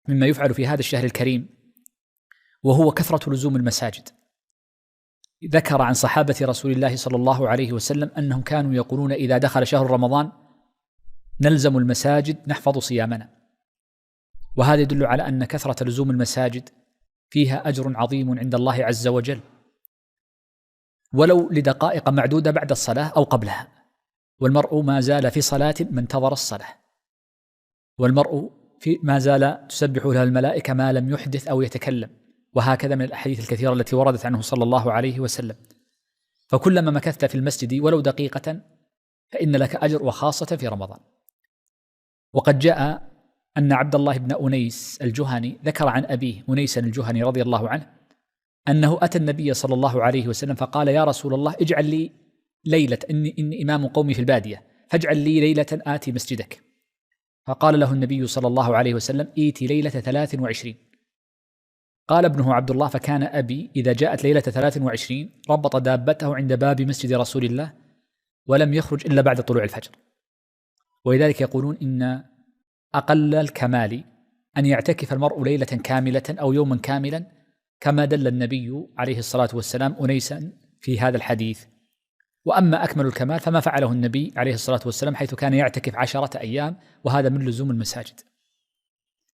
مما يفعل في هذا الشهر الكريم، وهو كثرة لزوم المساجد. ذكر عن صحابة رسول الله صلى الله عليه وسلم أنهم كانوا يقولون إذا دخل شهر رمضان نلزم المساجد نحفظ صيامنا، وهذا يدل على أن كثرة لزوم المساجد فيها أجر عظيم عند الله عز وجل، ولو لدقائق معدودة بعد الصلاة أو قبلها. والمرء ما زال في صلاة ما انتظر الصلاة، والمرء ما زال تسبح له الملائكة ما لم يحدث أو يتكلم، وهكذا من الأحاديث الكثيرة التي وردت عنه صلى الله عليه وسلم. فكلما مكثت في المسجد ولو دقيقة فإن لك أجر، وخاصة في رمضان. وقد جاء أن عبد الله بن أنيس الجهني ذكر عن أبيه أنيس الجهني رضي الله عنه أنه أتى النبي صلى الله عليه وسلم فقال: يا رسول الله، اجعل لي ليلة، إني إمام قومي في البادية، فاجعل لي ليلة آتي مسجدك. فقال له النبي صلى الله عليه وسلم: إيتي ليلة 23. قال ابنه عبد الله: فكان أبي إذا جاءت ليلة 23 ربط دابته عند باب مسجد رسول الله ولم يخرج إلا بعد طلوع الفجر. ولذلك يقولون إن أقل الكمال أن يعتكف المرء ليلة كاملة أو يوما كاملا، كما دل النبي عليه الصلاة والسلام أنيسا في هذا الحديث. وأما أكمل الكمال فما فعله النبي عليه الصلاة والسلام، حيث كان يعتكف 10 أيام، وهذا من لزوم المساجد.